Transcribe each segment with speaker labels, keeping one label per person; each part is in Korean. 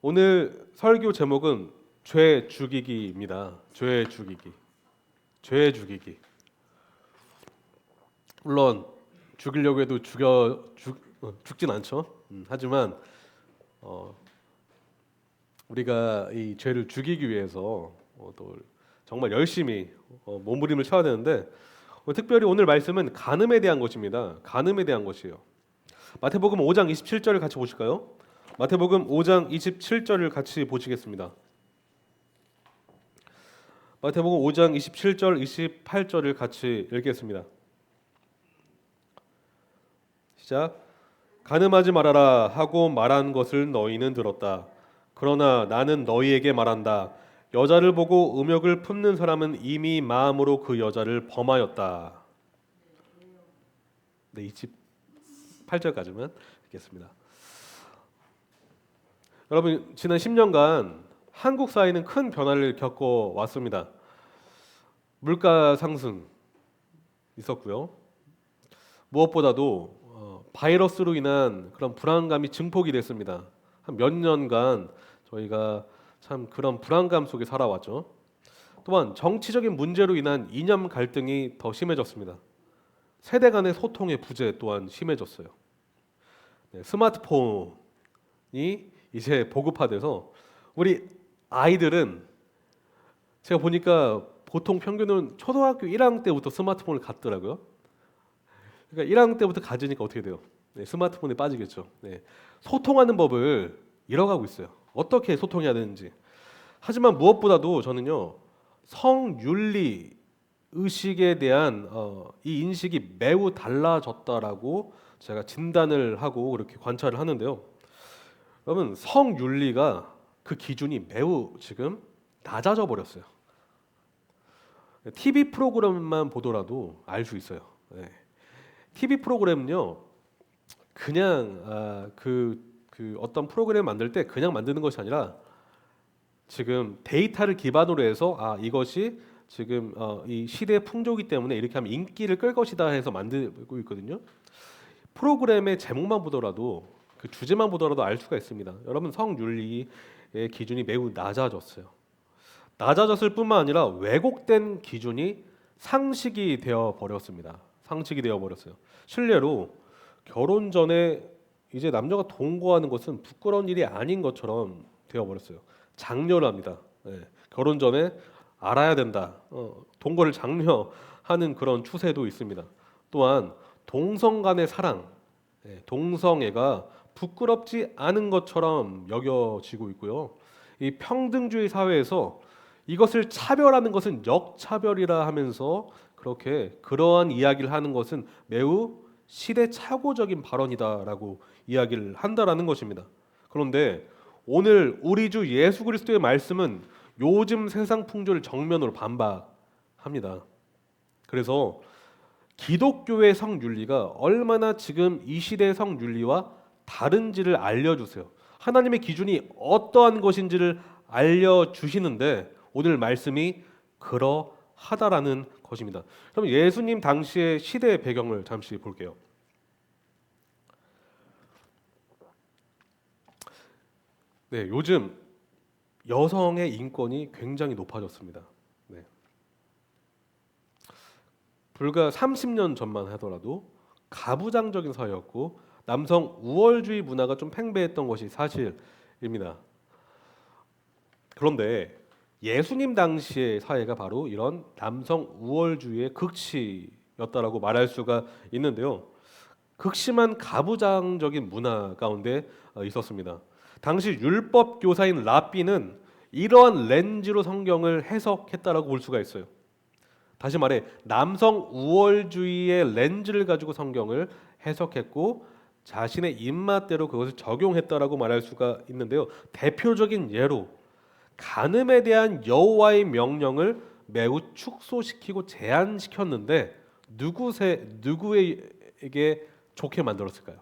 Speaker 1: 오늘 설교 제목은 죄 죽이기입니다. 죄 죽이기. 죄 죽이기. 물론 죽이려고 해도 죽진 않죠. 하지만 우리가 이 죄를 죽이기 위해서 또 정말 열심히 몸부림을 쳐야 되는데 특별히 오늘 말씀은 간음에 대한 것입니다. 간음에 대한 것이에요. 마태복음 5장 27절을 같이 보실까요? 마태복음 5장 27절을 같이 보시겠습니다. 마태복음 5장 27절, 28절을 같이 읽겠습니다. 시작. 간음하지 말아라 하고 말한 것을 너희는 들었다. 그러나 나는 너희에게 말한다. 여자를 보고 음욕을 품는 사람은 이미 마음으로 그 여자를 범하였다. 네, 28절까지만 읽겠습니다. 여러분, 지난 10년간 한국 사회는 큰 변화를 겪어 왔습니다. 물가 상승 있었고요. 무엇보다도 바이러스로 인한 그런 불안감이 증폭이 됐습니다. 한 몇 년간 저희가 참 그런 불안감 속에 살아왔죠. 또한 정치적인 문제로 인한 이념 갈등이 더 심해졌습니다. 세대 간의 소통의 부재 또한 심해졌어요. 네, 스마트폰이 이제 보급화돼서 우리 아이들은 제가 보니까 보통 평균은 초등학교 1학년 때부터 스마트폰을 갖더라고요. 그러니까 1학년 때부터 가지니까 어떻게 돼요? 네, 스마트폰에 빠지겠죠. 네, 소통하는 법을 잃어가고 있어요. 어떻게 소통해야 되는지. 하지만 무엇보다도 저는요, 성윤리 의식에 대한 이 인식이 매우 달라졌다라고 제가 진단을 하고 그렇게 관찰을 하는데요. 여러분, 성윤리가 그 기준이 매우 지금 낮아져 버렸어요. TV 프로그램만 보더라도 알 수 있어요. 네. TV 프로그램은요, 그냥 그 어떤 프로그램 만들 때 그냥 만드는 것이 아니라 지금 데이터를 기반으로 해서 이것이 지금 이 시대의 풍조이기 때문에 이렇게 하면 인기를 끌 것이다 해서 만들고 있거든요. 프로그램의 제목만 보더라도 그 주제만 보더라도 알 수가 있습니다. 여러분, 성윤리의 기준이 매우 낮아졌어요. 낮아졌을 뿐만 아니라 왜곡된 기준이 상식이 되어 버렸습니다. 상식이 되어 버렸어요. 실례로 결혼 전에 이제 남녀가 동거하는 것은 부끄러운 일이 아닌 것처럼 되어 버렸어요. 장려합니다. 네. 결혼 전에 알아야 된다. 동거를 장려하는 그런 추세도 있습니다. 또한 동성 간의 사랑, 동성애가 부끄럽지 않은 것처럼 여겨지고 있고요. 이 평등주의 사회에서 이것을 차별하는 것은 역차별이라 하면서 그러한 이야기를 하는 것은 매우 시대착오적인 발언이다라고 이야기를 한다라는 것입니다. 그런데 오늘 우리 주 예수 그리스도의 말씀은 요즘 세상 풍조를 정면으로 반박합니다. 그래서 기독교의 성윤리가 얼마나 지금 이 시대의 성윤리와 다른지를 알려주세요. 하나님의 기준이 어떠한 것인지를 알려주시는데 오늘 말씀이 그러하다라는 것입니다. 그럼 예수님 당시의 시대의 배경을 잠시 볼게요. 네, 요즘 여성의 인권이 굉장히 높아졌습니다. 네. 불과 30년 전만 하더라도 가부장적인 사회였고 남성 우월주의 문화가 좀 팽배했던 것이 사실입니다. 그런데 예수님 당시의 사회가 바로 이런 남성 우월주의의 극치였다라고 말할 수가 있는데요. 극심한 가부장적인 문화 가운데 있었습니다. 당시 율법 교사인 랍비는 이러한 렌즈로 성경을 해석했다라고 볼 수가 있어요. 다시 말해 남성 우월주의의 렌즈를 가지고 성경을 해석했고 자신의 입맛대로 그것을 적용했다라고 말할 수가 있는데요. 대표적인 예로 간음에 대한 여호와의 명령을 매우 축소시키고 제한시켰는데 누구에게 좋게 만들었을까요?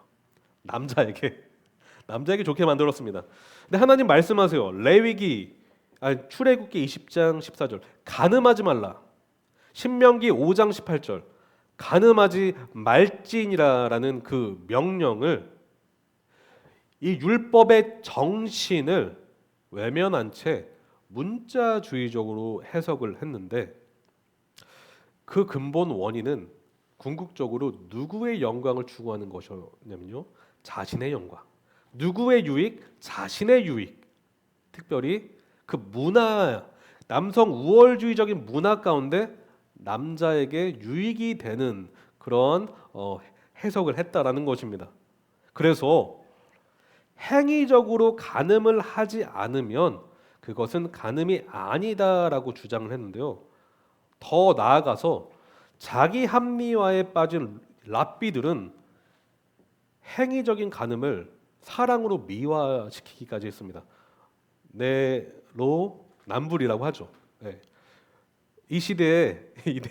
Speaker 1: 남자에게 좋게 만들었습니다. 근데 하나님 말씀하세요. 출애굽기 20장 14절 간음하지 말라. 신명기 5장 18절 간음하지 말지니라라는 그 명령을 이 율법의 정신을 외면한 채 문자주의적으로 해석을 했는데 그 근본 원인은 궁극적으로 누구의 영광을 추구하는 것이냐면요, 자신의 영광. 누구의 유익? 자신의 유익. 특별히 그 문화, 남성 우월주의적인 문화 가운데 남자에게 유익이 되는 그런 해석을 했다라는 것입니다. 그래서 행위적으로 간음을 하지 않으면 그것은 간음이 아니다라고 주장을 했는데요. 더 나아가서 자기 합리화에 빠진 랍비들은 행위적인 간음을 사랑으로 미화시키기까지 했습니다. 네로남불이라고 하죠. 네. 이 시대에 이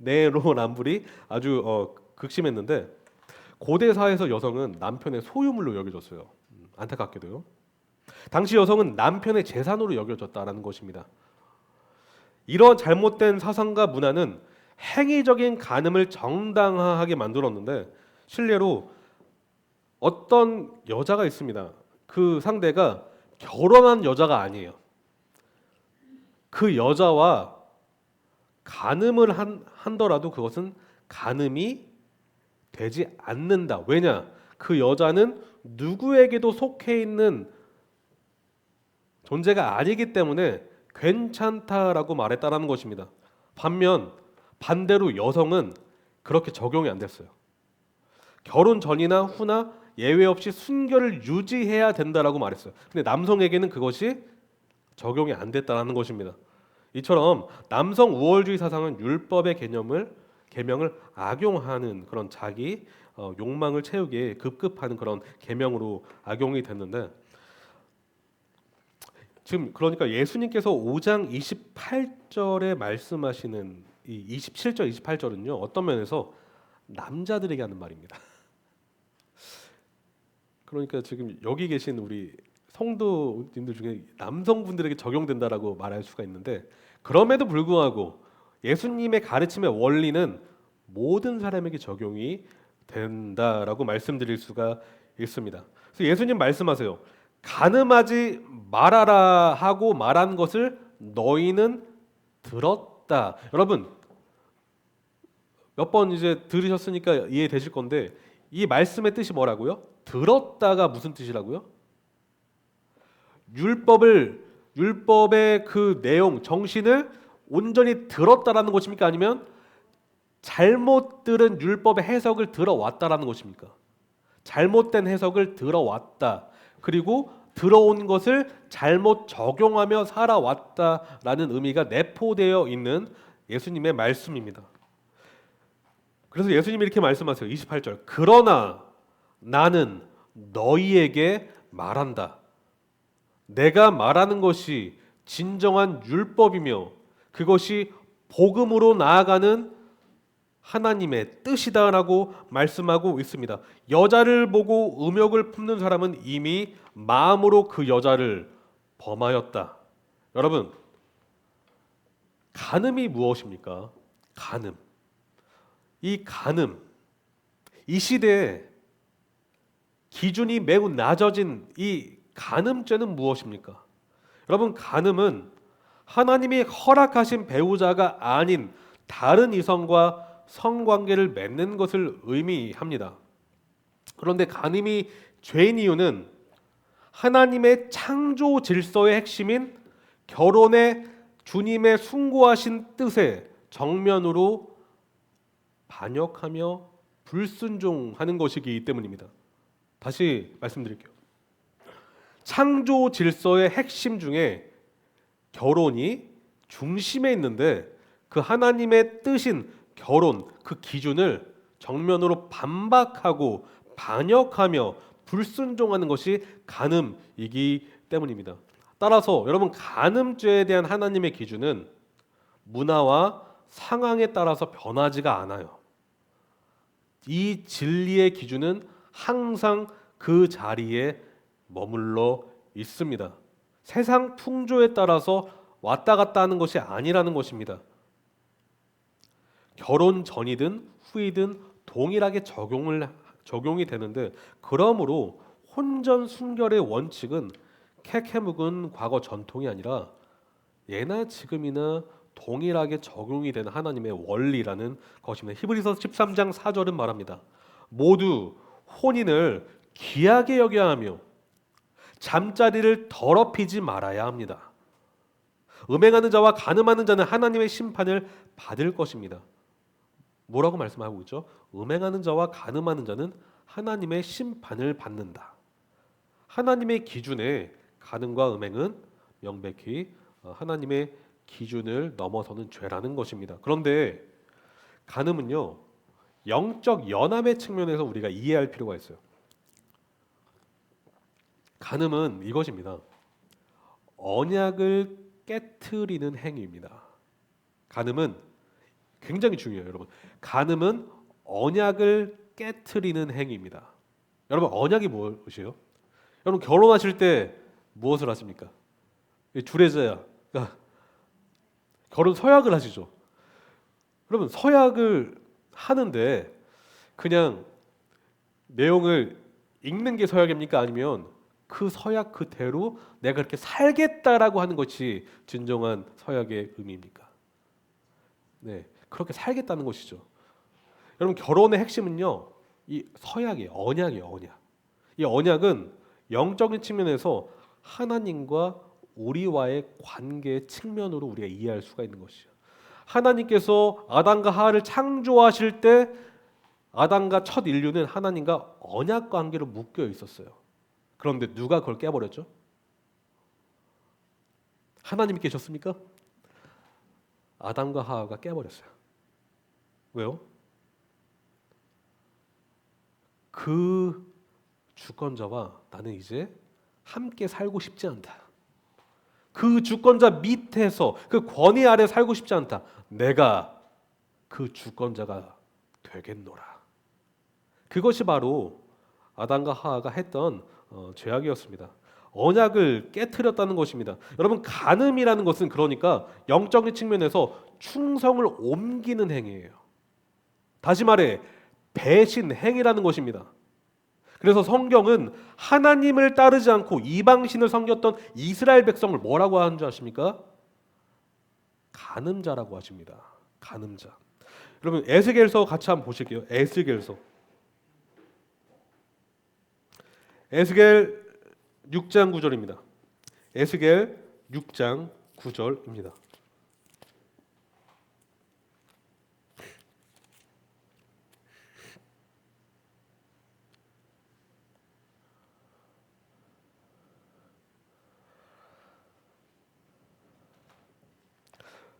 Speaker 1: 네로남불이 아주 극심했는데 고대 사회에서 여성은 남편의 소유물로 여겨졌어요. 안타깝게도요. 당시 여성은 남편의 재산으로 여겨졌다라는 것입니다. 이런 잘못된 사상과 문화는 행위적인 간음을 정당화하게 만들었는데 실례로 어떤 여자가 있습니다. 그 상대가 결혼한 여자가 아니에요. 그 여자와 간음을 한더라도 그것은 간음이 되지 않는다. 왜냐? 그 여자는 누구에게도 속해 있는 존재가 아니기 때문에 괜찮다라고 말했다라는 것입니다. 반대로 여성은 그렇게 적용이 안 됐어요. 결혼 전이나 후나 예외 없이 순결을 유지해야 된다라고 말했어요. 근데 남성에게는 그것이 적용이 안 됐다라는 것입니다. 이처럼 남성 우월주의 사상은 율법의 계명을 악용하는 그런 자기 욕망을 채우기에 급급하는 그런 계명으로 악용이 됐는데 지금 그러니까 예수님께서 5장 28절에 말씀하시는 이 27절, 28절은요 어떤 면에서 남자들에게 하는 말입니다. 그러니까 지금 여기 계신 우리 성도님들 중에 남성분들에게 적용된다라고 말할 수가 있는데 그럼에도 불구하고 예수님의 가르침의 원리는 모든 사람에게 적용이 된다라고 말씀드릴 수가 있습니다. 그래서 예수님 말씀하세요. 간음하지 말아라 하고 말한 것을 너희는 들었다. 여러분 몇 번 이제 들으셨으니까 이해되실 건데 이 말씀의 뜻이 뭐라고요? 들었다가 무슨 뜻이라고요? 율법의 그 내용, 정신을 온전히 들었다라는 것입니까? 아니면 잘못 들은 율법의 해석을 들어왔다라는 것입니까? 잘못된 해석을 들어왔다. 그리고 들어온 것을 잘못 적용하며 살아왔다라는 의미가 내포되어 있는 예수님의 말씀입니다. 그래서 예수님이 이렇게 말씀하세요. 28절. 그러나 나는 너희에게 말한다. 내가 말하는 것이 진정한 율법이며 그것이 복음으로 나아가는 하나님의 뜻이다라고 말씀하고 있습니다. 여자를 보고 음욕을 품는 사람은 이미 마음으로 그 여자를 범하였다. 여러분, 간음이 무엇입니까? 간음. 이 시대에 기준이 매우 낮아진 이 간음죄는 무엇입니까? 여러분, 간음은 하나님이 허락하신 배우자가 아닌 다른 이성과 성관계를 맺는 것을 의미합니다. 그런데 간음이 죄인 이유는 하나님의 창조 질서의 핵심인 결혼의 주님의 숭고하신 뜻에 정면으로 반역하며 불순종하는 것이기 때문입니다. 다시 말씀드릴게요. 창조 질서의 핵심 중에 결혼이 중심에 있는데 그 하나님의 뜻인 결혼, 그 기준을 정면으로 반박하고 반역하며 불순종하는 것이 간음이기 때문입니다. 따라서 여러분, 간음죄에 대한 하나님의 기준은 문화와 상황에 따라서 변하지가 않아요. 이 진리의 기준은 항상 그 자리에 머물러 있습니다. 세상 풍조에 따라서 왔다 갔다 하는 것이 아니라는 것입니다. 결혼 전이든 후이든 동일하게 적용이 되는데 그러므로 혼전 순결의 원칙은 케케묵은 과거 전통이 아니라 예나 지금이나 동일하게 적용이 되는 하나님의 원리라는 것입니다. 히브리서 13장 4절은 말합니다. 모두 혼인을 귀하게 여겨야 하며 잠자리를 더럽히지 말아야 합니다. 음행하는 자와 간음하는 자는 하나님의 심판을 받을 것입니다. 뭐라고 말씀하고 있죠? 음행하는 자와 간음하는 자는 하나님의 심판을 받는다. 하나님의 기준에 간음과 음행은 명백히 하나님의 기준을 넘어서는 죄라는 것입니다. 그런데 간음은요, 영적 연함의 측면에서 우리가 이해할 필요가 있어요. 간음은 이것입니다. 언약을 깨트리는 행위입니다. 간음은 굉장히 중요해요, 여러분. 간음은 언약을 깨트리는 행위입니다. 여러분, 언약이 무엇이에요? 여러분, 결혼하실 때 무엇을 하십니까? 주례자야. 그러니까 결혼 서약을 하시죠. 여러분, 서약을 하는데 그냥 내용을 읽는 게 서약입니까? 아니면 그 서약 그대로 내가 그렇게 살겠다라고 하는 것이 진정한 서약의 의미입니까? 네, 그렇게 살겠다는 것이죠. 여러분, 결혼의 핵심은요, 이 서약이에요. 언약이에요, 언약. 이 언약은 영적인 측면에서 하나님과 우리와의 관계 측면으로 우리가 이해할 수가 있는 것이죠. 하나님께서 아담과 하와를 창조하실 때 아담과 첫 인류는 하나님과 언약 관계로 묶여 있었어요. 그런데 누가 그걸 깨버렸죠? 하나님이 계셨습니까? 아담과 하와가 깨버렸어요. 왜요? 그 주권자와 나는 이제 함께 살고 싶지 않다. 그 주권자 밑에서 그 권위 아래 살고 싶지 않다. 내가 그 주권자가 되겠노라. 그것이 바로 아담과 하와가 했던 죄악이었습니다. 언약을 깨트렸다는 것입니다. 여러분, 간음이라는 것은 그러니까 영적인 측면에서 충성을 옮기는 행위예요. 다시 말해 배신 행위라는 것입니다. 그래서 성경은 하나님을 따르지 않고 이방신을 섬겼던 이스라엘 백성을 뭐라고 하는 줄 아십니까? 간음자라고 하십니다. 간음자. 여러분, 에스겔서 같이 한번 보실게요. 에스겔 6장 9절입니다. 에스겔 6장 9절입니다.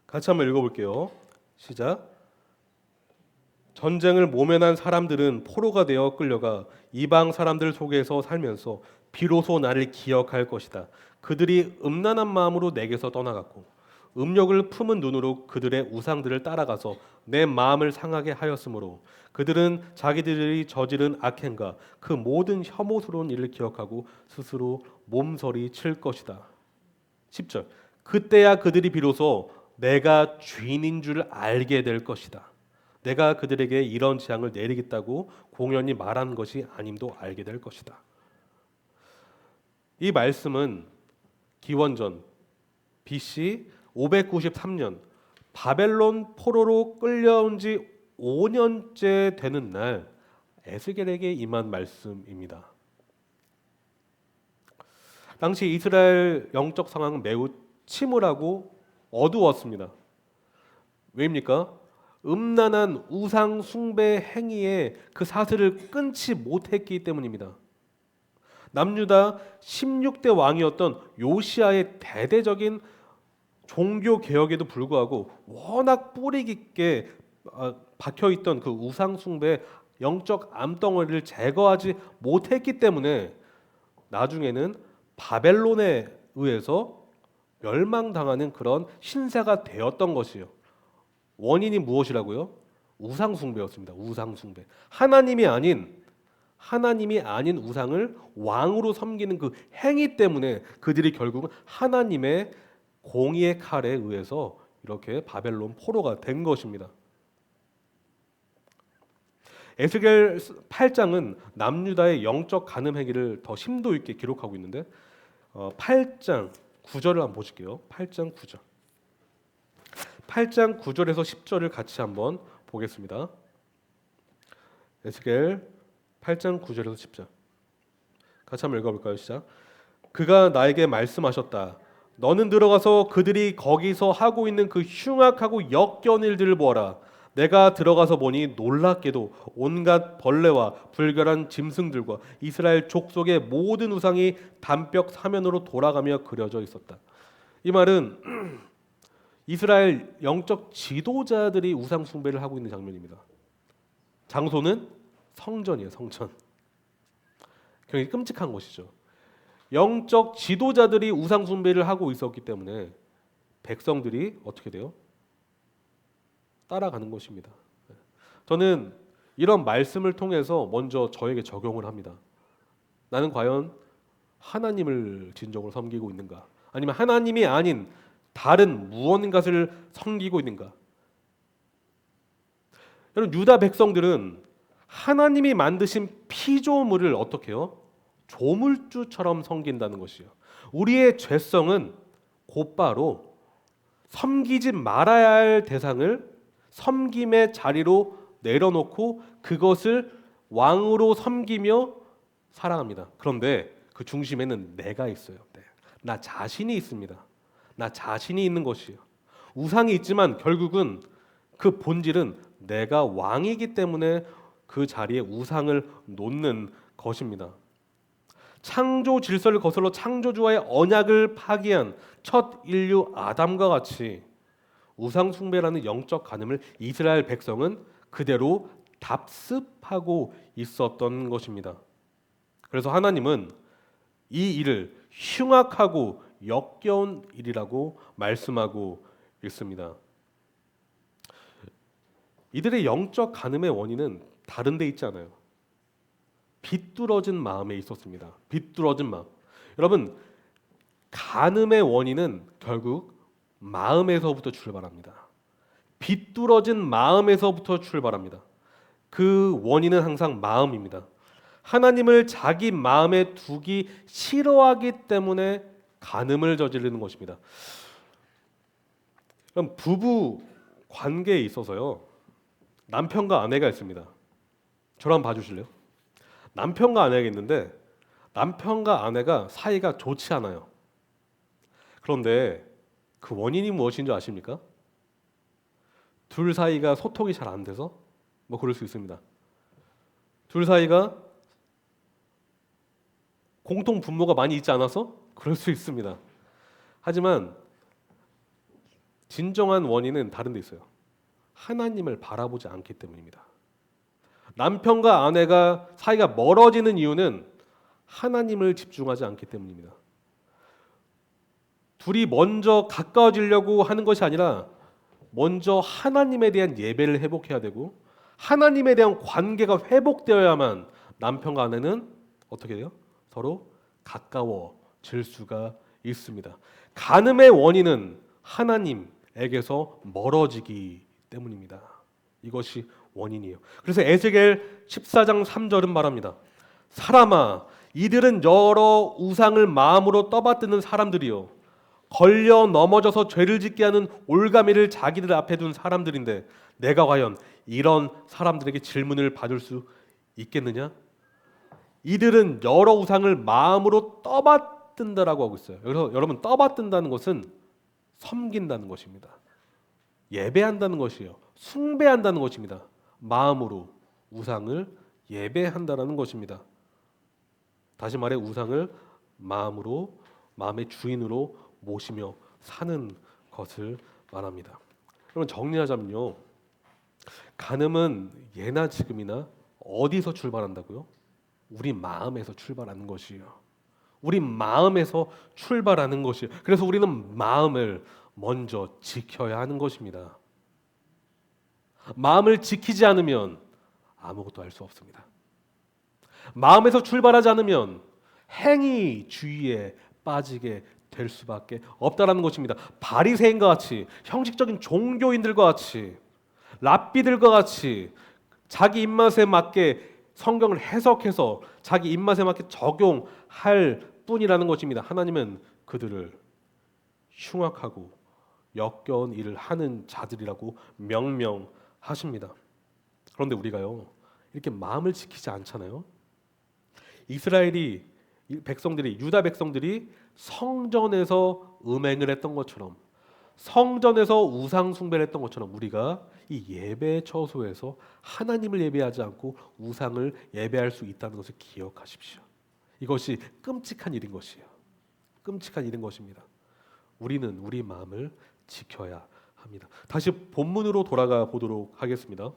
Speaker 1: 같이 한번 읽어볼게요. 시작. 전쟁을 모면한 사람들은 포로가 되어 끌려가 이방 사람들 속에서 살면서 비로소 나를 기억할 것이다. 그들이 음란한 마음으로 내게서 떠나갔고 음욕을 품은 눈으로 그들의 우상들을 따라가서 내 마음을 상하게 하였으므로 그들은 자기들이 저지른 악행과 그 모든 혐오스러운 일을 기억하고 스스로 몸서리 칠 것이다. 10절. 그때야 그들이 비로소 내가 주인인 줄 알게 될 것이다. 내가 그들에게 이런 재앙을 내리겠다고 공연히 말한 것이 아님도 알게 될 것이다. 이 말씀은 기원전 BC 593년 바벨론 포로로 끌려온 지 5년째 되는 날 에스겔에게 임한 말씀입니다. 당시 이스라엘 영적 상황은 매우 침울하고 어두웠습니다. 왜입니까? 음란한 우상 숭배 행위에 그 사슬을 끊지 못했기 때문입니다. 남유다 16대 왕이었던 요시아의 대대적인 종교 개혁에도 불구하고 워낙 뿌리 깊게 박혀있던 그 우상 숭배 영적 암덩어리를 제거하지 못했기 때문에 나중에는 바벨론에 의해서 멸망당하는 그런 신세가 되었던 것이요. 원인이 무엇이라고요? 우상 숭배였습니다. 우상 숭배. 하나님이 아닌 우상을 왕으로 섬기는 그 행위 때문에 그들이 결국은 하나님의 공의의 칼에 의해서 이렇게 바벨론 포로가 된 것입니다. 에스겔 8장은 남유다의 영적 간음 행위를 더 심도 있게 기록하고 있는데 8장 9절을 한번 보실게요. 8장 9절. 8장 9절에서 10절을 같이 한번 보겠습니다. 에스겔 8장 9절에서 10절. 같이 한번 읽어볼까요? 시작. 그가 나에게 말씀하셨다. 너는 들어가서 그들이 거기서 하고 있는 그 흉악하고 역겨운 일들을 보아라. 내가 들어가서 보니 놀랍게도 온갖 벌레와 불결한 짐승들과 이스라엘 족속의 모든 우상이 담벽 사면으로 돌아가며 그려져 있었다. 이 말은 이스라엘 영적 지도자들이 우상 숭배를 하고 있는 장면입니다. 장소는 성전이에요. 성전. 굉장히 끔찍한 것이죠. 영적 지도자들이 우상 숭배를 하고 있었기 때문에 백성들이 어떻게 돼요? 따라가는 것입니다. 저는 이런 말씀을 통해서 먼저 저에게 적용을 합니다. 나는 과연 하나님을 진정으로 섬기고 있는가? 아니면 하나님이 아닌 다른 무언가를 섬기고 있는가? 여러분, 유다 백성들은 하나님이 만드신 피조물을 어떻게 해요? 조물주처럼 섬긴다는 것이요. 우리의 죄성은 곧바로 섬기지 말아야 할 대상을 섬김의 자리로 내려놓고 그것을 왕으로 섬기며 살아갑니다. 그런데 그 중심에는 내가 있어요. 나 자신이 있습니다. 나 자신이 있는 것이에요. 우상이 있지만 결국은 그 본질은 내가 왕이기 때문에 그 자리에 우상을 놓는 것입니다. 창조 질서를 거슬러 창조주와의 언약을 파기한 첫 인류 아담과 같이 우상 숭배라는 영적 간음을 이스라엘 백성은 그대로 답습하고 있었던 것입니다. 그래서 하나님은 이 일을 흉악하고 역겨운 일이라고 말씀하고 있습니다. 이들의 영적 간음의 원인은 다른 데 있지 않아요. 비뚤어진 마음에 있었습니다. 비뚤어진 마음. 여러분, 간음의 원인은 결국 마음에서부터 출발합니다. 비뚤어진 마음에서부터 출발합니다. 그 원인은 항상 마음입니다. 하나님을 자기 마음에 두기 싫어하기 때문에 간음을 저지르는 것입니다. 그럼 부부 관계에 있어서요, 남편과 아내가 있습니다. 저를 한번 봐주실래요? 남편과 아내가 있는데 남편과 아내가 사이가 좋지 않아요. 그런데 그 원인이 무엇인 줄 아십니까? 둘 사이가 소통이 잘 안 돼서 뭐 그럴 수 있습니다. 둘 사이가 공통 분모가 많이 있지 않아서 그럴 수 있습니다. 하지만 진정한 원인은 다른 데 있어요. 하나님을 바라보지 않기 때문입니다. 남편과 아내가 사이가 멀어지는 이유는 하나님을 집중하지 않기 때문입니다. 둘이 먼저 가까워지려고 하는 것이 아니라 먼저 하나님에 대한 예배를 회복해야 되고 하나님에 대한 관계가 회복되어야만 남편과 아내는 어떻게 돼요? 서로 가까워질 수가 있습니다. 간음의 원인은 하나님에게서 멀어지기 때문입니다. 이것이 원인이에요. 그래서 에스겔 14장 3절은 말합니다. 사람아, 이들은 여러 우상을 마음으로 떠받드는 사람들이요, 걸려 넘어져서 죄를 짓게 하는 올가미를 자기들 앞에 둔 사람들인데 내가 과연 이런 사람들에게 질문을 받을 수 있겠느냐? 이들은 여러 우상을 마음으로 떠받든다라고 하고 있어요. 그래서 여러분, 떠받든다는 것은 섬긴다는 것입니다. 예배한다는 것이에요. 숭배한다는 것입니다. 마음으로 우상을 예배한다라는 것입니다. 다시 말해 우상을 마음으로, 마음의 주인으로 모시며 사는 것을 말합니다. 그러면 정리하자면요, 간음은 예나 지금이나 어디서 출발한다고요? 우리 마음에서 출발하는 것이에요. 우리 마음에서 출발하는 것이에요. 그래서 우리는 마음을 먼저 지켜야 하는 것입니다. 마음을 지키지 않으면 아무것도 할 수 없습니다. 마음에서 출발하지 않으면 행위주의에 빠지게 될 수밖에 없다라는 것입니다. 바리새인과 같이, 형식적인 종교인들과 같이, 랍비들과 같이 자기 입맛에 맞게 성경을 해석해서 자기 입맛에 맞게 적용할 뿐이라는 것입니다. 하나님은 그들을 흉악하고 역겨운 일을 하는 자들이라고 명명하십니다. 그런데 우리가요, 이렇게 마음을 지키지 않잖아요. 이스라엘이 백성들이, 유다 백성들이 성전에서 음행을 했던 것처럼, 성전에서 우상 숭배를 했던 것처럼, 우리가 이 예배 처소에서 하나님을 예배하지 않고 우상을 예배할 수 있다는 것을 기억하십시오. 이것이 끔찍한 일인 것이에요. 끔찍한 일인 것입니다. 우리는 우리 마음을 지켜야 합니다. 다시 본문으로 돌아가 보도록 하겠습니다.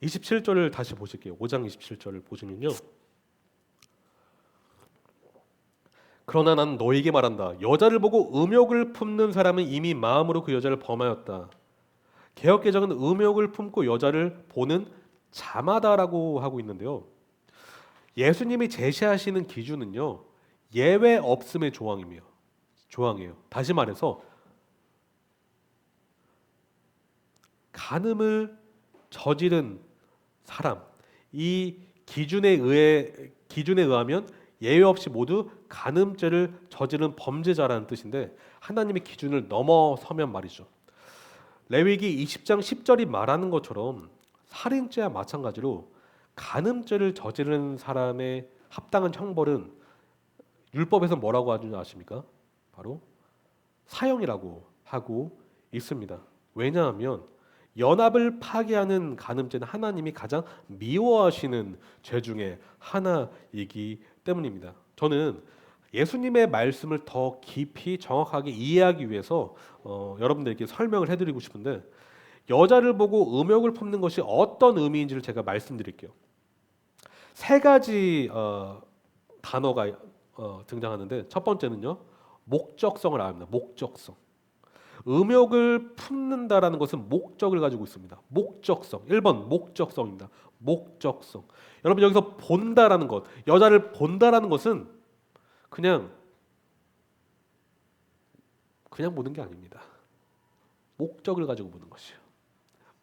Speaker 1: 27절을 다시 보실게요. 5장 27절을 보시면요, 그러나 난 너에게 말한다. 여자를 보고 음욕을 품는 사람은 이미 마음으로 그 여자를 범하였다. 개역개정은 음욕을 품고 여자를 보는 자마다라고 하고 있는데요, 예수님이 제시하시는 기준은요, 예외 없음의 조항이에요. 다시 말해서 간음을 저지른 사람, 이 기준에 의하면 예외 없이 모두 간음죄를 저지른 범죄자라는 뜻인데, 하나님의 기준을 넘어서면 말이죠. 레위기 20장 10절이 말하는 것처럼 살인죄와 마찬가지로 간음죄를 저지른 사람의 합당한 형벌은 율법에서 뭐라고 하는지 아십니까? 바로 사형이라고 하고 있습니다. 왜냐하면 연합을 파괴하는 간음죄는 하나님이 가장 미워하시는 죄 중에 하나이기 때문입니다. 저는 예수님의 말씀을 더 깊이 정확하게 이해하기 위해서 여러분들께 설명을 해드리고 싶은데, 여자를 보고 음욕을 품는 것이 어떤 의미인지를 제가 말씀드릴게요. 세 가지 단어가 등장하는데, 첫 번째는요, 목적성을 알합니다. 목적성. 음욕을 품는다라는 것은 목적을 가지고 있습니다. 목적성. 1번 목적성입니다. 목적성. 여러분, 여기서 본다라는 것, 여자를 본다라는 것은 그냥 보는 게 아닙니다. 목적을 가지고 보는 것이에요.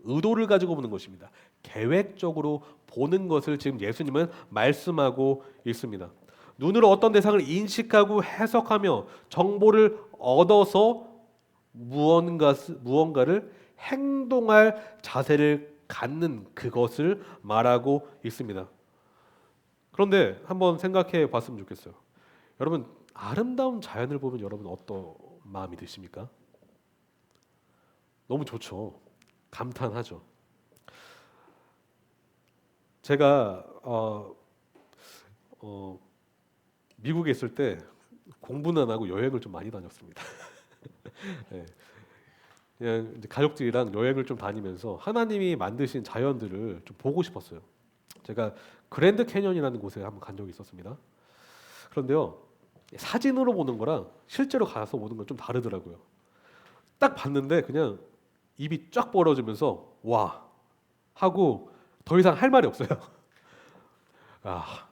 Speaker 1: 의도를 가지고 보는 것입니다. 계획적으로 보는 것을 지금 예수님은 말씀하고 있습니다. 눈으로 어떤 대상을 인식하고 해석하며 정보를 얻어서 무언가를 행동할 자세를 갖는 그것을 말하고 있습니다. 그런데 한번 생각해 봤으면 좋겠어요. 여러분, 아름다운 자연을 보면 여러분 어떤 마음이 드십니까? 너무 좋죠. 감탄하죠. 제가 미국에 있을 때 공부는 안 하고 여행을 좀 많이 다녔습니다. 네. 그냥 이제 가족들이랑 여행을 좀 다니면서 하나님이 만드신 자연들을 좀 보고 싶었어요. 제가 그랜드 캐년이라는 곳에 한번 간 적이 있었습니다. 그런데요, 사진으로 보는 거랑 실제로 가서 보는 건 좀 다르더라고요. 딱 봤는데 그냥 입이 쫙 벌어지면서 와 하고 더 이상 할 말이 없어요. 아,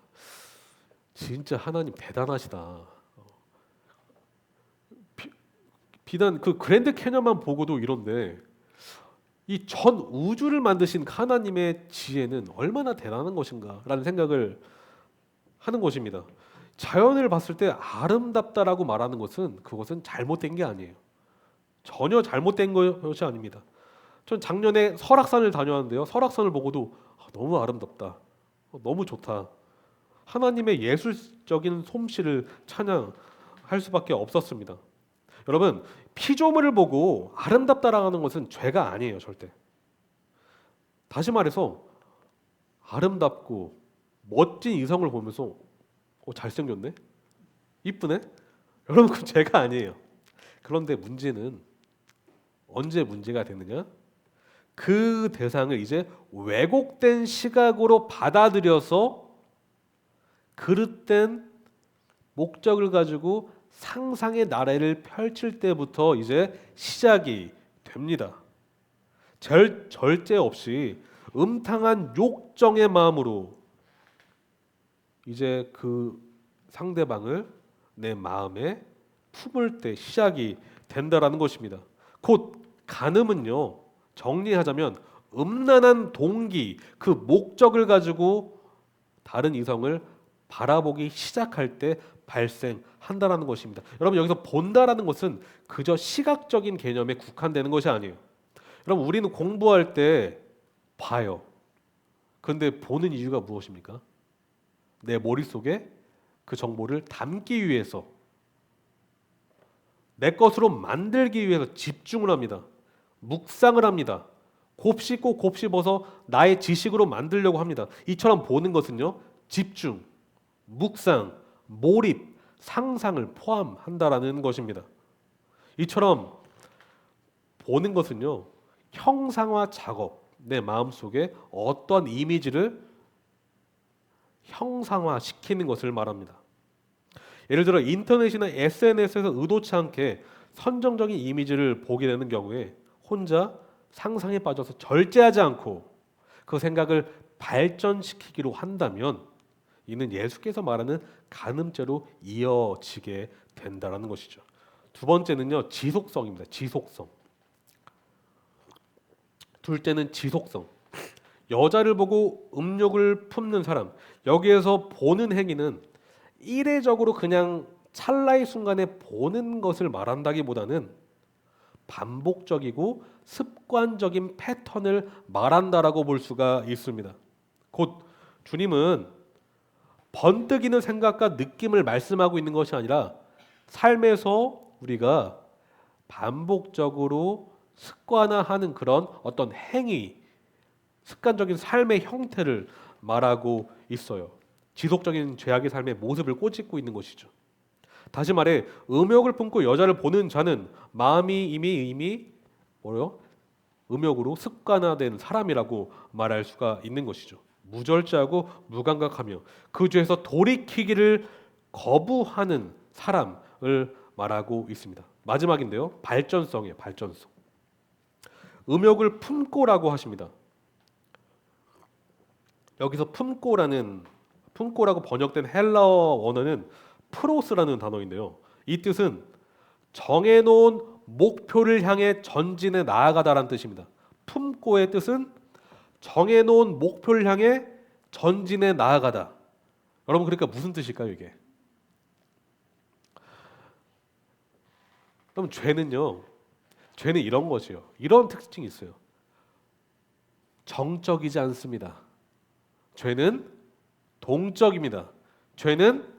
Speaker 1: 진짜 하나님 대단하시다. 비단 그 그랜드 캐년만 보고도 이런데 이 전 우주를 만드신 하나님의 지혜는 얼마나 대단한 것인가라는 생각을 하는 것입니다. 자연을 봤을 때 아름답다라고 말하는 것은 그것은 잘못된 게 아니에요. 전혀 잘못된 것이 아닙니다. 전 작년에 설악산을 다녀왔는데요, 설악산을 보고도 너무 아름답다, 너무 좋다, 하나님의 예술적인 솜씨를 찬양할 수밖에 없었습니다. 여러분, 피조물을 보고 아름답다라는 것은 죄가 아니에요, 절대. 다시 말해서 아름답고 멋진 이성을 보면서 잘생겼네, 이쁘네, 여러분, 그건 죄가 아니에요. 그런데 문제는 언제 문제가 되느냐? 그 대상을 이제 왜곡된 시각으로 받아들여서 그릇된 목적을 가지고 상상의 나래를 펼칠 때부터 이제 시작이 됩니다. 절제 없이 음탕한 욕정의 마음으로 이제 그 상대방을 내 마음에 품을 때 시작이 된다라는 것입니다. 곧 간음은요, 정리하자면 음란한 동기, 그 목적을 가지고 다른 이성을 바라보기 시작할 때 발생한다라는 것입니다. 여러분, 여기서 본다라는 것은 그저 시각적인 개념에 국한되는 것이 아니에요. 여러분, 우리는 공부할 때 봐요. 그런데 보는 이유가 무엇입니까? 내 머릿속에 그 정보를 담기 위해서, 내 것으로 만들기 위해서 집중을 합니다. 묵상을 합니다. 곱씹고 곱씹어서 나의 지식으로 만들려고 합니다. 이처럼 보는 것은요, 집중, 묵상, 몰입, 상상을 포함한다라는 것입니다. 이처럼 보는 것은요, 형상화 작업, 내 마음속에 어떤 이미지를 형상화시키는 것을 말합니다. 예를 들어 인터넷이나 SNS에서 의도치 않게 선정적인 이미지를 보게 되는 경우에 혼자 상상에 빠져서 절제하지 않고 그 생각을 발전시키기로 한다면 이는 예수께서 말하는 간음죄로 이어지게 된다는 것이죠. 두 번째는요, 지속성입니다. 지속성. 둘째는 지속성. 여자를 보고 음욕을 품는 사람, 여기에서 보는 행위는 이례적으로 그냥 찰나의 순간에 보는 것을 말한다기보다는 반복적이고 습관적인 패턴을 말한다라고 볼 수가 있습니다. 곧 주님은 번뜩이는 생각과 느낌을 말씀하고 있는 것이 아니라 삶에서 우리가 반복적으로 습관화하는 그런 어떤 행위, 습관적인 삶의 형태를 말하고 있어요. 지속적인 죄악의 삶의 모습을 꼬집고 있는 것이죠. 다시 말해 음욕을 품고 여자를 보는 자는 마음이 이미 뭐요? 음욕으로 습관화된 사람이라고 말할 수가 있는 것이죠. 무절제하고 무감각하며 그 죄에서 돌이키기를 거부하는 사람을 말하고 있습니다. 마지막인데요, 발전성이에요. 발전성. 음욕을 품고라고 하십니다. 여기서 품고라고 번역된 헬라어 원어는 프로스라는 단어인데요. 이 뜻은 정해놓은 목표를 향해 전진해 나아가다라는 뜻입니다. 품고의 뜻은 정해놓은 목표를 향해 전진해 나아가다. 여러분, 그러니까 무슨 뜻일까요, 이게? 그럼 죄는 이런 것이요. 이런 특징이 있어요. 정적이지 않습니다. 죄는 동적입니다. 죄는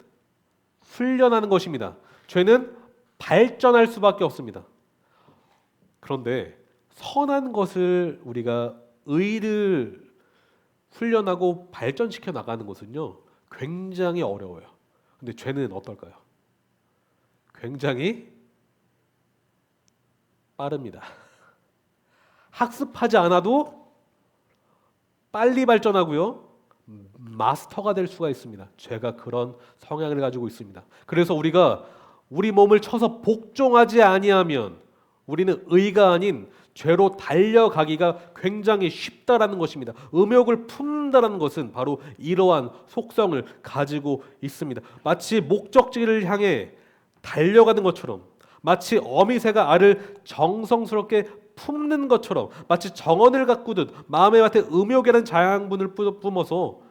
Speaker 1: 훈련하는 것입니다. 죄는 발전할 수밖에 없습니다. 그런데 선한 것을 우리가 의를 훈련하고 발전시켜 나가는 것은요, 굉장히 어려워요. 근데 죄는 어떨까요? 굉장히 빠릅니다. 학습하지 않아도 빨리 발전하고요, 마스터가 될 수가 있습니다. 죄가 그런 성향을 가지고 있습니다. 그래서 우리가 우리 몸을 쳐서 복종하지 아니하면 우리는 의가 아닌 죄로 달려가기가 굉장히 쉽다라는 것입니다. 음욕을 품는다는 것은 바로 이러한 속성을 가지고 있습니다. 마치 목적지를 향해 달려가는 것처럼, 마치 어미새가 알을 정성스럽게 품는 것처럼, 마치 정원을 가꾸듯 마음의 밭에 음욕이라는 자양분을 뿌려서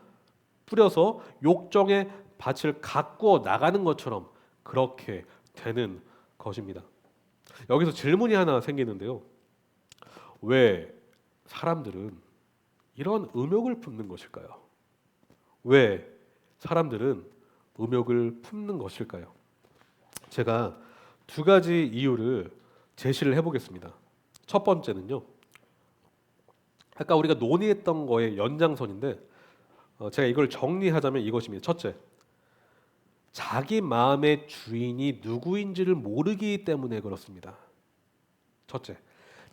Speaker 1: 욕정의 밭을 가꾸어 나가는 것처럼 그렇게 되는 것입니다. 여기서 질문이 하나 생기는데요. 왜 사람들은 이런 음욕을 품는 것일까요? 왜 사람들은 음욕을 품는 것일까요? 제가 두 가지 이유를 제시를 해보겠습니다. 첫 번째는요, 아까 우리가 논의했던 거의 연장선인데 제가 이걸 정리하자면 이것입니다. 첫째, 자기 마음의 주인이 누구인지를 모르기 때문에 그렇습니다. 첫째,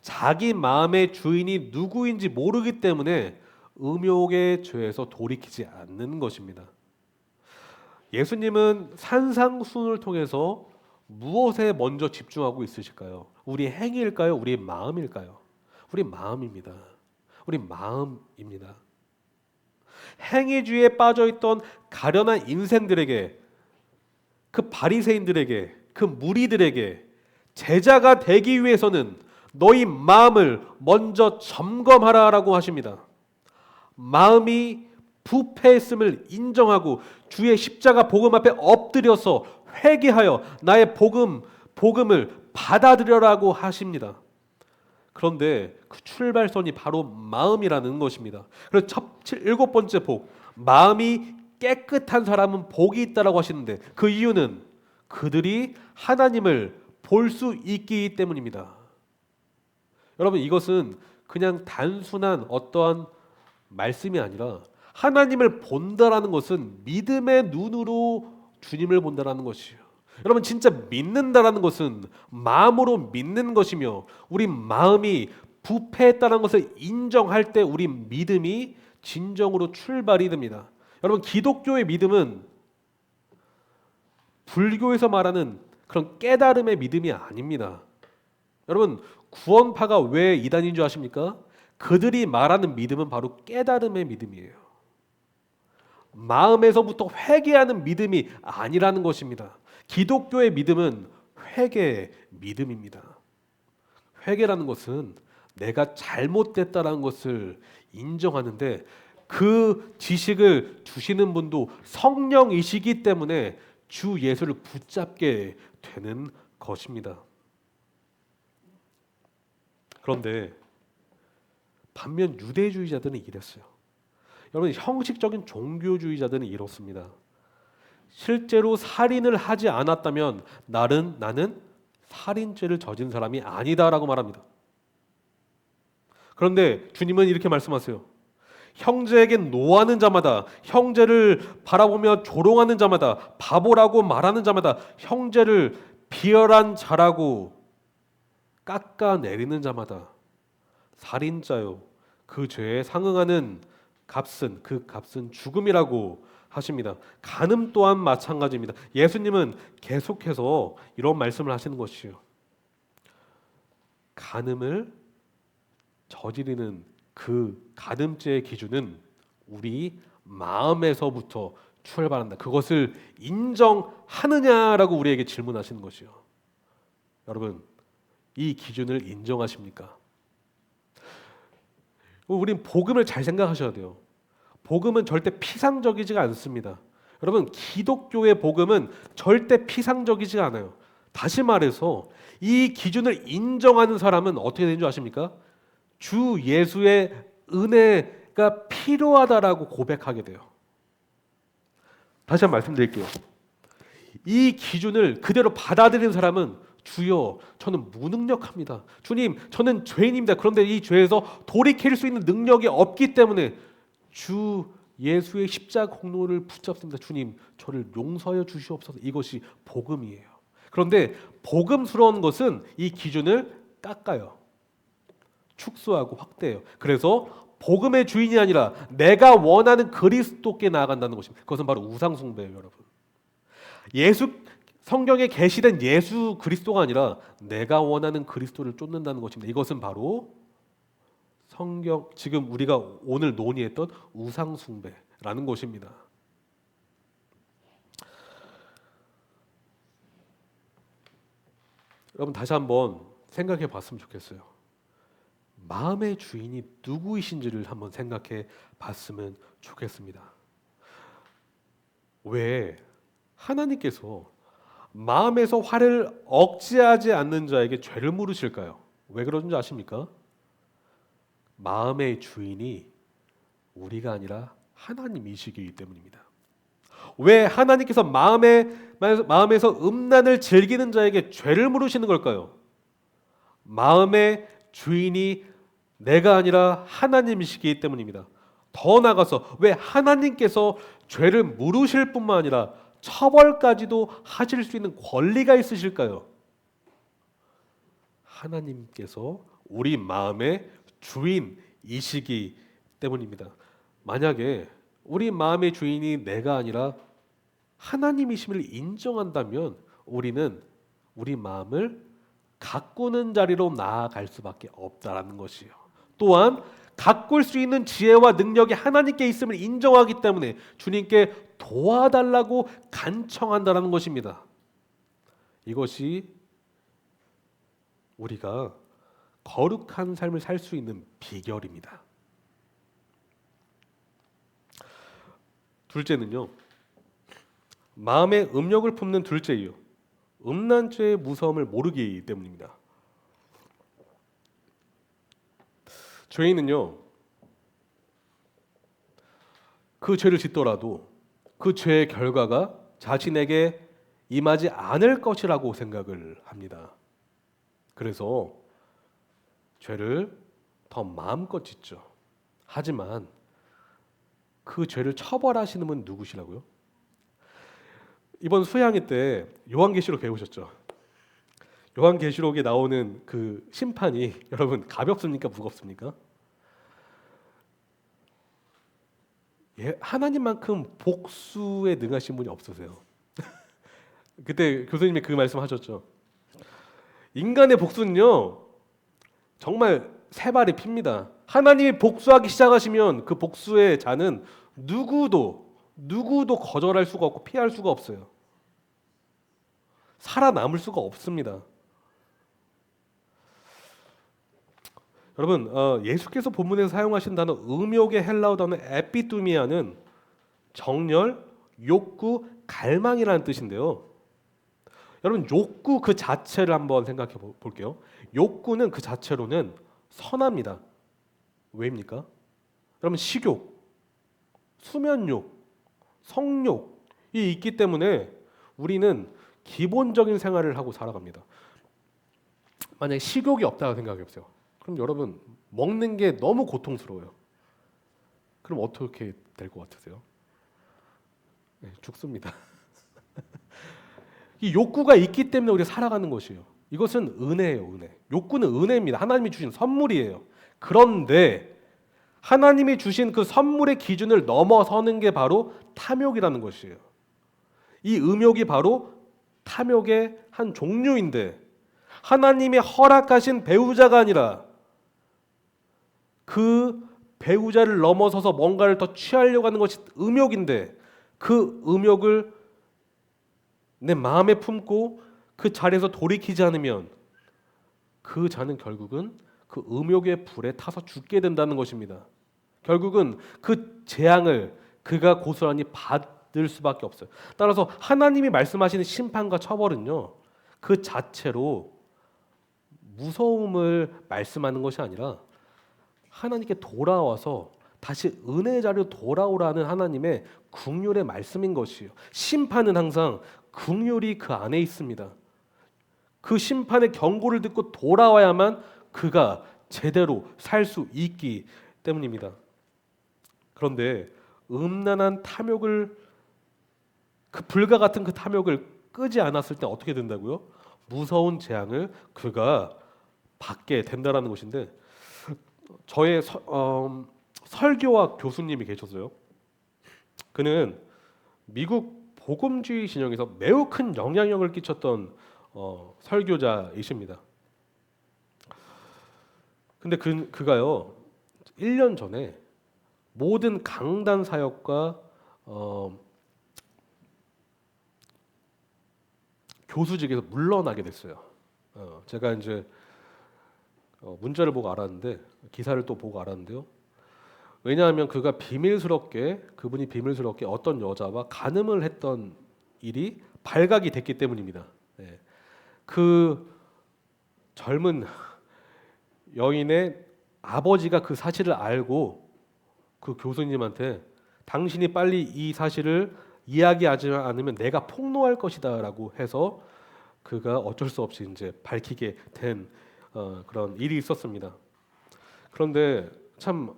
Speaker 1: 자기 마음의 주인이 누구인지 모르기 때문에 음욕의 죄에서 돌이키지 않는 것입니다. 예수님은 산상수훈을 통해서 무엇에 먼저 집중하고 있으실까요? 우리 행위일까요? 우리 마음일까요? 우리 마음입니다. 우리 마음입니다. 행위주의에 빠져있던 가련한 인생들에게, 그 바리새인들에게, 그 무리들에게 제자가 되기 위해서는 너희 마음을 먼저 점검하라라고 하십니다. 마음이 부패했음을 인정하고 주의 십자가 복음 앞에 엎드려서 회개하여 나의 복음을 받아들여라고 하십니다. 그런데 그 출발선이 바로 마음이라는 것입니다. 그래서 일곱 번째 복, 마음이 깨끗한 사람은 복이 있다라고 하시는데 그 이유는 그들이 하나님을 볼 수 있기 때문입니다. 여러분, 이것은 그냥 단순한 어떠한 말씀이 아니라 하나님을 본다라는 것은 믿음의 눈으로 주님을 본다라는 것이에요. 여러분, 진짜 믿는다라는 것은 마음으로 믿는 것이며 우리 마음이 부패했다는 것을 인정할 때 우리 믿음이 진정으로 출발이 됩니다. 여러분, 기독교의 믿음은 불교에서 말하는 그런 깨달음의 믿음이 아닙니다. 여러분, 구원파가 왜 이단인 줄 아십니까? 그들이 말하는 믿음은 바로 깨달음의 믿음이에요. 마음에서부터 회개하는 믿음이 아니라는 것입니다. 기독교의 믿음은 회개의 믿음입니다. 회개라는 것은 내가 잘못됐다는 것을 인정하는데 그 지식을 주시는 분도 성령이시기 때문에 주 예수를 붙잡게 되는 것입니다. 그런데 반면 유대주의자들은 이랬어요. 여러분, 형식적인 종교주의자들은 이렇습니다. 실제로 살인을 하지 않았다면 나는 살인죄를 저진 사람이 아니다라고 말합니다. 그런데 주님은 이렇게 말씀하세요. 형제에게 노하는 자마다, 형제를 바라보며 조롱하는 자마다, 바보라고 말하는 자마다, 형제를 비열한 자라고 깎아내리는 자마다 살인자요, 그 죄에 상응하는 그 값은 죽음이라고 하십니다. 간음 또한 마찬가지입니다. 예수님은 계속해서 이런 말씀을 하시는 것이요, 간음을 저지르는 그 간음죄의 기준은 우리 마음에서부터 출발한다. 그것을 인정하느냐라고 우리에게 질문하시는 것이요. 여러분, 이 기준을 인정하십니까? 우린 복음을 잘 생각하셔야 돼요. 복음은 절대 피상적이지가 않습니다. 여러분, 기독교의 복음은 절대 피상적이지가 않아요. 다시 말해서 이 기준을 인정하는 사람은 어떻게 되는 줄 아십니까? 주 예수의 은혜가 필요하다라고 고백하게 돼요. 다시 한번 말씀드릴게요. 이 기준을 그대로 받아들이는 사람은 주여, 저는 무능력합니다. 주님, 저는 죄인입니다. 그런데 이 죄에서 돌이킬 수 있는 능력이 없기 때문에 주 예수의 십자가 공로를 붙잡습니다. 주님, 저를 용서하여 주시옵소서. 이것이 복음이에요. 그런데 복음스러운 것은 이 기준을 깎아요. 축소하고 확대해요. 그래서 복음의 주인이 아니라 내가 원하는 그리스도께 나아간다는 것입니다. 그것은 바로 우상숭배예요, 여러분. 성경에 계시된 예수 그리스도가 아니라 내가 원하는 그리스도를 쫓는다는 것입니다. 이것은 바로 지금 우리가 오늘 논의했던 우상숭배라는 것입니다. 여러분, 다시 한번 생각해 봤으면 좋겠어요. 마음의 주인이 누구이신지를 한번 생각해 봤으면 좋겠습니다. 왜 하나님께서 마음에서 화를 억제하지 않는 자에게 죄를 물으실까요? 왜 그런지 아십니까? 마음의 주인이 우리가 아니라 하나님이시기 때문입니다. 왜 하나님께서 마음에서 음란을 즐기는 자에게 죄를 물으시는 걸까요? 마음의 주인이 내가 아니라 하나님이시기 때문입니다. 더 나아가서 왜 하나님께서 죄를 물으실 뿐만 아니라 처벌까지도 하실 수 있는 권리가 있으실까요? 하나님께서 우리 마음의 주인이시기 때문입니다. 만약에 우리 마음의 주인이 내가 아니라 하나님이심을 인정한다면 우리는 우리 마음을 가꾸는 자리로 나아갈 수밖에 없다라는 것이요. 또한 가꿀 수 있는 지혜와 능력이 하나님께 있음을 인정하기 때문에 주님께 도와달라고 간청한다라는 것입니다. 이것이 우리가 거룩한 삶을 살 수 있는 비결입니다. 둘째는요, 마음에 음욕을 품는 둘째 이유, 음란죄의 무서움을 모르기 때문입니다. 죄인은요, 그 죄를 짓더라도 그 죄의 결과가 자신에게 임하지 않을 것이라고 생각을 합니다. 그래서 죄를 더 마음껏 짓죠. 하지만 그 죄를 처벌하시는 분 누구시라고요? 이번 수양회 때 요한계시록 배우셨죠? 요한계시록에 나오는 그 심판이 여러분 가볍습니까? 무겁습니까? 예, 하나님만큼 복수에 능하신 분이 없으세요. 그때 교수님이 그 말씀하셨죠. 인간의 복수는요 정말 세 발이 핍니다. 하나님이 복수하기 시작하시면 그 복수의 자는 누구도 거절할 수가 없고 피할 수가 없어요. 살아남을 수가 없습니다. 여러분, 예수께서 본문에서 사용하신 단어 음욕의 헬라어 단어 에피두미아는 정열, 욕구, 갈망이라는 뜻인데요. 여러분, 욕구 그 자체를 한번 생각해 볼게요. 욕구는 그 자체로는 선합니다. 왜입니까? 여러분, 식욕, 수면욕, 성욕이 있기 때문에 우리는 기본적인 생활을 하고 살아갑니다. 만약에 식욕이 없다고 생각해 보세요. 그럼 여러분 먹는 게 너무 고통스러워요. 그럼 어떻게 될 것 같으세요? 네, 죽습니다. 이 욕구가 있기 때문에 우리가 살아가는 것이에요. 이것은 은혜예요, 은혜. 욕구는 은혜입니다. 하나님이 주신 선물이에요. 그런데 하나님이 주신 그 선물의 기준을 넘어서는 게 바로 탐욕이라는 것이에요. 이 음욕이 바로 탐욕의 한 종류인데 하나님이 허락하신 배우자가 아니라 그 배우자를 넘어서서 뭔가를 더 취하려고 하는 것이 음욕인데 그 음욕을 내 마음에 품고 그 자리에서 돌이키지 않으면 그 자는 결국은 그 음욕의 불에 타서 죽게 된다는 것입니다. 결국은 그 재앙을 그가 고스란히 받을 수밖에 없어요. 따라서 하나님이 말씀하시는 심판과 처벌은요, 그 자체로 무서움을 말씀하는 것이 아니라 하나님께 돌아와서 다시 은혜의 자리로 돌아오라는 하나님의 긍휼의 말씀인 것이에요. 심판은 항상 긍휼이 그 안에 있습니다. 그 심판의 경고를 듣고 돌아와야만 그가 제대로 살 수 있기 때문입니다. 그런데 음란한 탐욕을 그 불과 같은 그 탐욕을 끄지 않았을 때 어떻게 된다고요? 무서운 재앙을 그가 받게 된다라는 것인데 저의 설교학 교수님이 계셨어요. 그는 미국 복음주의 진영에서 매우 큰 영향력을 끼쳤던 설교자이십니다. 근데 그가요 1년 전에 모든 강단 사역과 교수직에서 물러나게 됐어요. 제가 이제 문자를 보고 알았는데 기사를 또 보고 알았는데요. 왜냐하면 그분이 비밀스럽게 어떤 여자와 간음을 했던 일이 발각이 됐기 때문입니다. 네. 그 젊은 여인의 아버지가 그 사실을 알고 그 교수님한테 당신이 빨리 이 사실을 이야기하지 않으면 내가 폭로할 것이다라고 해서 그가 어쩔 수 없이 이제 밝히게 된 그런 일이 있었습니다. 그런데 참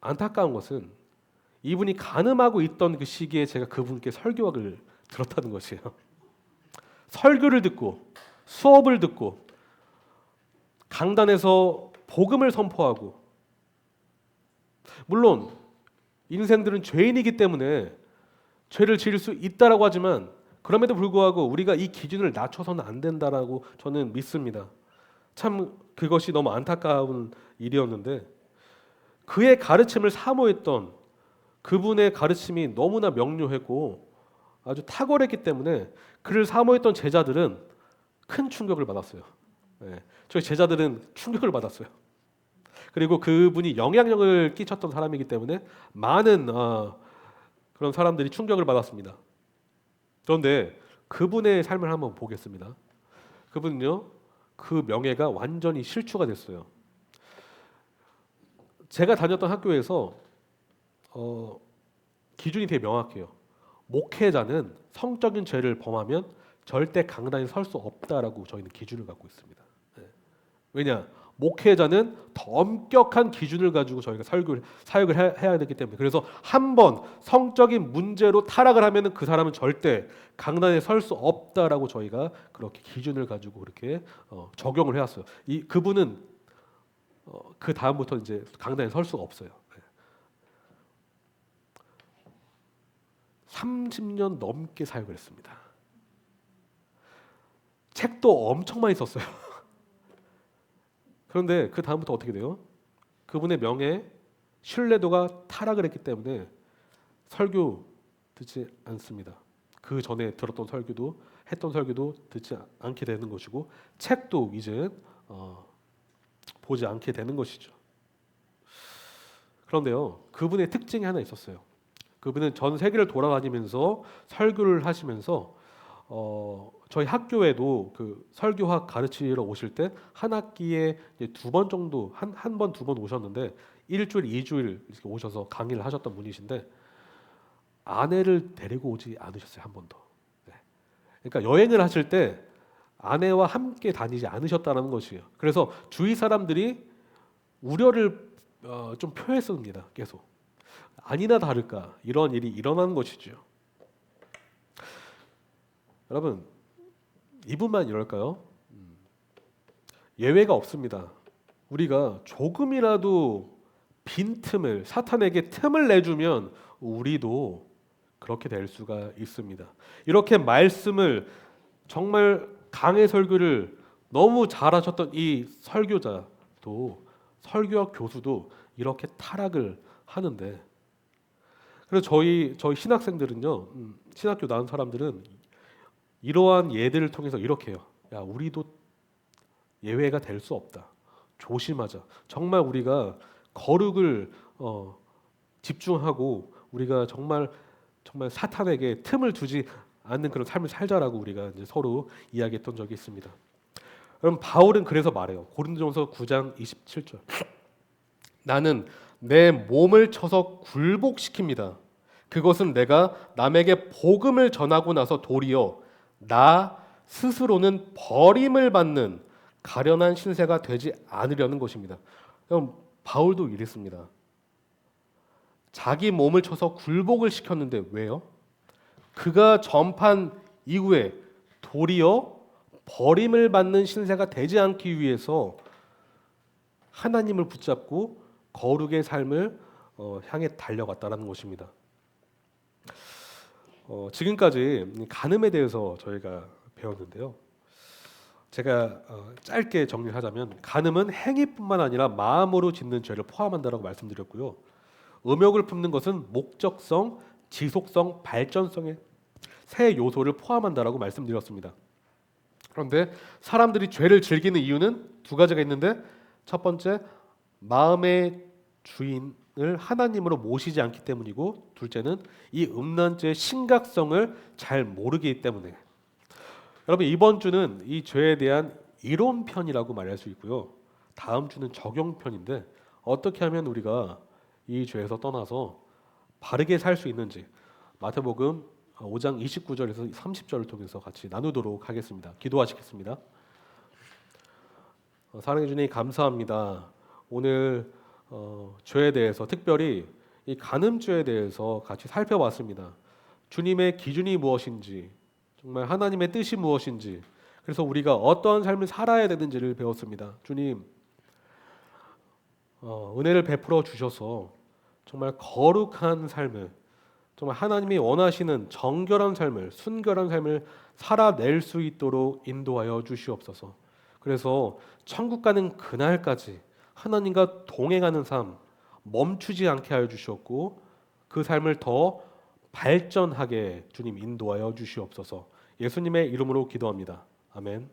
Speaker 1: 안타까운 것은 이분이 간음하고 있던 그 시기에 제가 그분께 설교학을 들었다는 것이에요. 설교를 듣고 수업을 듣고 강단에서 복음을 선포하고, 물론 인생들은 죄인이기 때문에 죄를 지을 수 있다라고 하지만 그럼에도 불구하고 우리가 이 기준을 낮춰서는 안 된다라고 저는 믿습니다. 참 그것이 너무 안타까운 일이었는데 그의 가르침을 사모했던 그분의 가르침이 너무나 명료했고 아주 탁월했기 때문에 그를 사모했던 제자들은 큰 충격을 받았어요. 네, 저희 제자들은 충격을 받았어요. 그리고 그분이 영향력을 끼쳤던 사람이기 때문에 많은 그런 사람들이 충격을 받았습니다. 그런데 그분의 삶을 한번 보겠습니다. 그분은요, 그 명예가 완전히 실추가 됐어요. 제가 다녔던 학교에서 기준이 되게 명확해요. 목회자는 성적인 죄를 범하면 절대 강단에 설 수 없다라고 저희는 기준을 갖고 있습니다. 네. 왜냐? 목회자는 더 엄격한 기준을 가지고 저희가 사역을 해야 되기 때문에. 그래서 한 번 성적인 문제로 타락을 하면은 그 사람은 절대 강단에 설 수 없다라고 저희가 그렇게 기준을 가지고 그렇게 적용을 해왔어요. 그분은 그 다음부터 이제 강단에 설 수가 없어요. 30년 넘게 사역을 했습니다. 책도 엄청 많이 썼어요. 그런데 그 다음부터 어떻게 돼요? 그분의 명예, 신뢰도가 타락을 했기 때문에 설교 듣지 않습니다. 그 전에 들었던 설교도 했던 설교도 듣지 않게 되는 것이고 책도 이제 보지 않게 되는 것이죠. 그런데요, 그분의 특징이 하나 있었어요. 그분은 전 세계를 돌아다니면서 설교를 하시면서 저희 학교에도 그 설교학 가르치러 오실 때 한 학기에 2번 정도 한 번, 2번 오셨는데 일주일, 2주일 이렇게 오셔서 강의를 하셨던 분이신데 아내를 데리고 오지 않으셨어요. 한 번도. 네. 그러니까 여행을 하실 때 아내와 함께 다니지 않으셨다는 것이에요. 그래서 주위 사람들이 우려를 좀 표했습니다. 계속. 아니나 다를까 이런 일이 일어난 것이죠. 여러분, 이분만 이럴까요? 예외가 없습니다. 우리가 조금이라도 빈틈을, 사탄에게 틈을 내주면 우리도 그렇게 될 수가 있습니다. 이렇게 말씀을 정말 강해 설교를 너무 잘하셨던 이 설교자도, 설교학 교수도 이렇게 타락을 하는데, 그래서 저희 신학생들은요, 신학교 나온 사람들은 이러한 예들을 통해서 이렇게 해요. 야, 우리도 예외가 될 수 없다. 조심하자. 정말 우리가 거룩을 집중하고 우리가 정말 사탄에게 틈을 두지 않는 그런 삶을 살자라고 우리가 이제 서로 이야기했던 적이 있습니다. 그럼 바울은 그래서 말해요. 고린도전서 9장 27절. 나는 내 몸을 쳐서 굴복시킵니다. 그것은 내가 남에게 복음을 전하고 나서 도리어 나 스스로는 버림을 받는 가련한 신세가 되지 않으려는 것입니다. 그럼 바울도 이랬습니다. 자기 몸을 쳐서 굴복을 시켰는데 왜요? 그가 전판 이후에 도리어 버림을 받는 신세가 되지 않기 위해서 하나님을 붙잡고 거룩의 삶을 향해 달려갔다는 것입니다. 지금까지 간음에 대해서 저희가 배웠는데요. 제가 짧게 정리하자면 간음은 행위뿐만 아니라 마음으로 짓는 죄를 포함한다라고 말씀드렸고요. 음욕을 품는 것은 목적성, 지속성, 발전성의 세 요소를 포함한다라고 말씀드렸습니다. 그런데 사람들이 죄를 즐기는 이유는 두 가지가 있는데, 첫 번째, 마음의 주인을 하나님으로 모시지 않기 때문이고, 둘째는 이 음란죄의 심각성을 잘 모르기 때문에. 여러분, 이번 주는 이 죄에 대한 이론편이라고 말할 수 있고요. 다음 주는 적용편인데 어떻게 하면 우리가 이 죄에서 떠나서 바르게 살 수 있는지 마태복음 5장 29절에서 30절을 통해서 같이 나누도록 하겠습니다. 기도하시겠습니다. 사랑해 주님 감사합니다. 오늘 죄에 대해서, 특별히 이 간음죄에 대해서 같이 살펴봤습니다. 주님의 기준이 무엇인지, 정말 하나님의 뜻이 무엇인지, 그래서 우리가 어떠한 삶을 살아야 되는지를 배웠습니다. 주님, 은혜를 베풀어 주셔서 정말 거룩한 삶을, 정말 하나님이 원하시는 정결한 삶을, 순결한 삶을 살아낼 수 있도록 인도하여 주시옵소서. 그래서 천국 가는 그날까지 하나님과 동행하는 삶 멈추지 않게 하여 주셨고, 그 삶을 더 발전하게 주님 인도하여 주시옵소서. 예수님의 이름으로 기도합니다. 아멘.